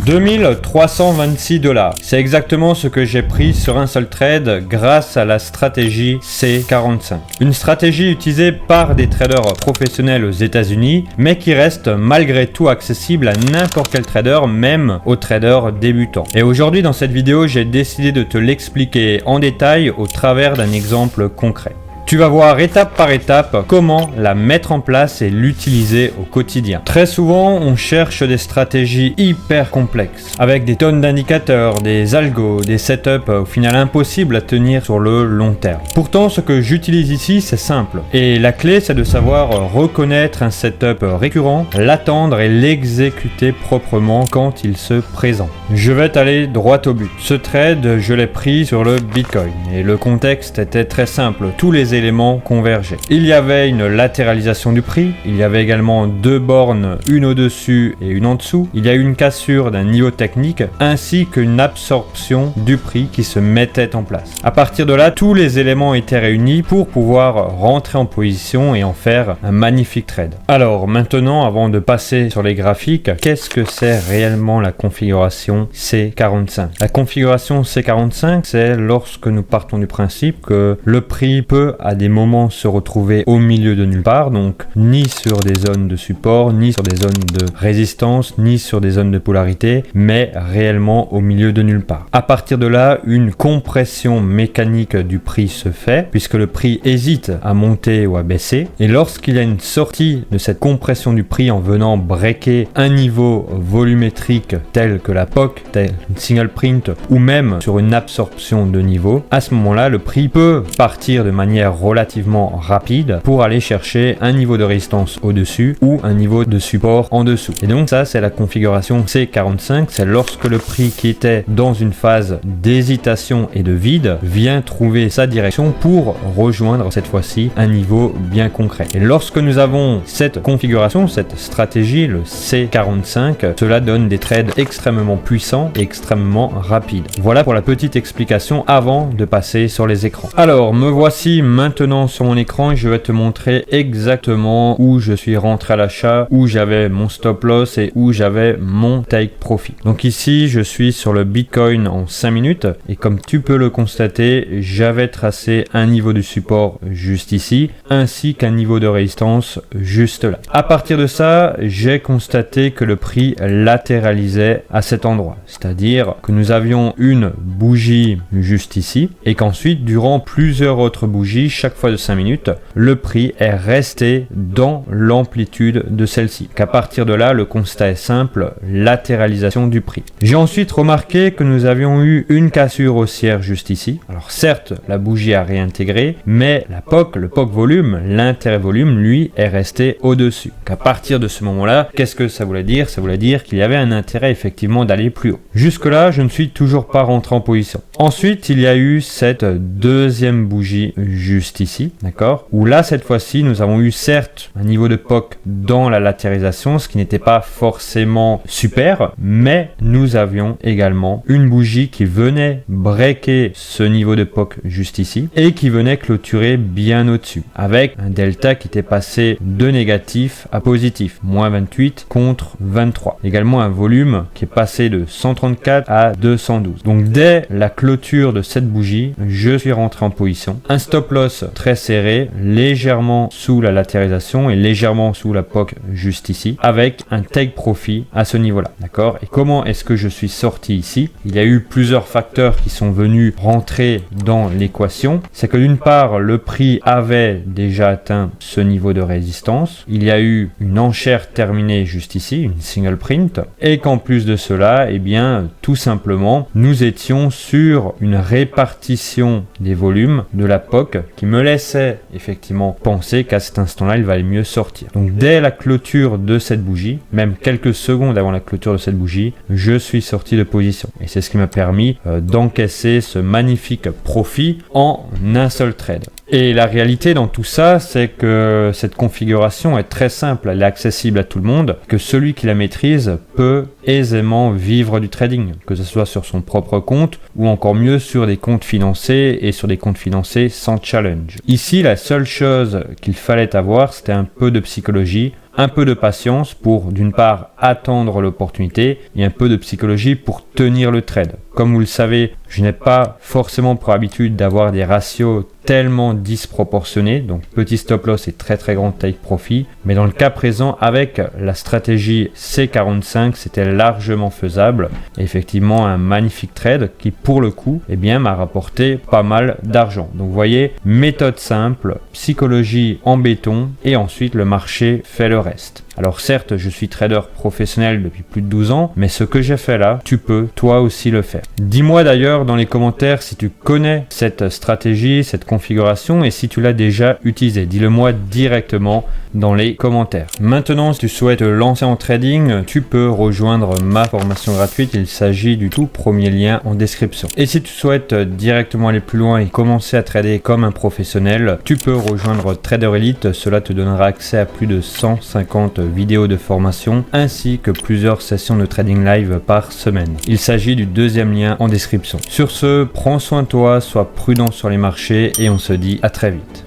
2326 $. C'est exactement ce que j'ai pris sur un seul trade grâce à la stratégie C45. Une stratégie utilisée par des traders professionnels aux États-Unis, mais qui reste malgré tout accessible à n'importe quel trader, même aux traders débutants. Et aujourd'hui dans cette vidéo, j'ai décidé de te l'expliquer en détail au travers d'un exemple concret. Tu vas voir étape par étape comment la mettre en place et l'utiliser au quotidien. Très souvent, on cherche des stratégies hyper complexes, avec des tonnes d'indicateurs, des algos, des setups au final impossibles à tenir sur le long terme. Pourtant, ce que j'utilise ici, c'est simple. Et la clé, c'est de savoir reconnaître un setup récurrent, l'attendre et l'exécuter proprement quand il se présente. Je vais aller droit au but. Ce trade, je l'ai pris sur le Bitcoin. Et le contexte était très simple. Tous les éléments convergeaient. Il y avait une latéralisation du prix, il y avait également deux bornes, une au-dessus et une en dessous, il y a eu une cassure d'un niveau technique ainsi qu'une absorption du prix qui se mettait en place. À partir de là, tous les éléments étaient réunis pour pouvoir rentrer en position et en faire un magnifique trade. Alors maintenant, avant de passer sur les graphiques, qu'est-ce que c'est réellement la configuration C45? La configuration C45, c'est lorsque nous partons du principe que le prix peut à des moments se retrouver au milieu de nulle part, donc ni sur des zones de support, ni sur des zones de résistance, ni sur des zones de polarité, mais réellement au milieu de nulle part. À partir de là, une compression mécanique du prix se fait, puisque le prix hésite à monter ou à baisser, et lorsqu'il y a une sortie de cette compression du prix en venant breaker un niveau volumétrique tel que la POC, tel une single print, ou même sur une absorption de niveau, à ce moment-là, le prix peut partir de manière relativement rapide pour aller chercher un niveau de résistance au-dessus ou un niveau de support en dessous. Et donc ça, c'est la configuration C45, c'est lorsque le prix qui était dans une phase d'hésitation et de vide vient trouver sa direction pour rejoindre cette fois-ci un niveau bien concret. Et lorsque nous avons cette configuration, cette stratégie, le C45, cela donne des trades extrêmement puissants et extrêmement rapides. Voilà pour la petite explication avant de passer sur les écrans. Alors, me voici maintenant sur mon écran et je vais te montrer exactement où je suis rentré à l'achat, où j'avais mon stop loss et où j'avais mon take profit. Donc ici, je suis sur le Bitcoin en 5 minutes et comme tu peux le constater, j'avais tracé un niveau de support juste ici, ainsi qu'un niveau de résistance juste là. À partir de ça, j'ai constaté que le prix latéralisait à cet endroit, c'est-à-dire que nous avions une bougie juste ici et qu'ensuite, durant plusieurs autres bougies, chaque fois de 5 minutes, le prix est resté dans l'amplitude de celle-ci. Qu'à partir de là, le constat est simple, latéralisation du prix. J'ai ensuite remarqué que nous avions eu une cassure haussière juste ici. Alors certes, la bougie a réintégré, mais la POC, le POC volume, l'intérêt volume, lui, est resté au-dessus. Qu'à partir de ce moment-là, qu'est-ce que ça voulait dire? Ça voulait dire qu'il y avait un intérêt effectivement d'aller plus haut. Jusque-là, je ne suis toujours pas rentré en position. Ensuite, il y a eu cette deuxième bougie juste ici, d'accord, où là cette fois-ci nous avons eu certes un niveau de POC dans la latérisation, ce qui n'était pas forcément super, mais nous avions également une bougie qui venait breaker ce niveau de POC juste ici et qui venait clôturer bien au-dessus avec un delta qui était passé de négatif à positif, moins 28 contre 23. Également un volume qui est passé de 134 à 212. Donc dès la clôture de cette bougie, je suis rentré en position. Un stop loss très serré, légèrement sous la latérisation et légèrement sous la POC juste ici, avec un take profit à ce niveau-là, d'accord? Et comment est-ce que je suis sorti ici? Il y a eu plusieurs facteurs qui sont venus rentrer dans l'équation. C'est que d'une part, le prix avait déjà atteint ce niveau de résistance. Il y a eu une enchère terminée juste ici, une single print, et qu'en plus de cela, eh bien, tout simplement, nous étions sur une répartition des volumes de la POC qui me laissait effectivement penser qu'à cet instant-là, il valait mieux sortir. Donc dès la clôture de cette bougie, même quelques secondes avant la clôture de cette bougie, je suis sorti de position. Et c'est ce qui m'a permis d'encaisser ce magnifique profit en un seul trade. Et la réalité dans tout ça, c'est que cette configuration est très simple, elle est accessible à tout le monde, que celui qui la maîtrise peut aisément vivre du trading, que ce soit sur son propre compte ou encore mieux sur des comptes financés et sur des comptes financés sans challenge. Ici, la seule chose qu'il fallait avoir, c'était un peu de psychologie, un peu de patience pour d'une part attendre l'opportunité et un peu de psychologie pour tenir le trade. Comme vous le savez, je n'ai pas forcément pour habitude d'avoir des ratios tellement disproportionnés, donc petit stop loss et très grand take profit, mais dans le cas présent avec la stratégie C45 c'était largement faisable et effectivement un magnifique trade qui pour le coup m'a rapporté pas mal d'argent. Donc vous voyez, méthode simple, psychologie en béton et ensuite le marché fait le reste. Alors certes, je suis trader professionnel depuis plus de 12 ans, mais ce que j'ai fait là, tu peux toi aussi le faire. Dis-moi d'ailleurs dans les commentaires si tu connais cette stratégie, cette configuration et si tu l'as déjà utilisée. Dis-le moi directement dans les commentaires. Maintenant, si tu souhaites te lancer en trading, tu peux rejoindre ma formation gratuite. Il s'agit du tout premier lien en description. Et si tu souhaites directement aller plus loin et commencer à trader comme un professionnel, tu peux rejoindre Trader Elite. Cela te donnera accès à plus de 150 vidéos de formation ainsi que plusieurs sessions de trading live par semaine. Il s'agit du deuxième lien en description. Sur ce, prends soin de toi, sois prudent sur les marchés et on se dit à très vite.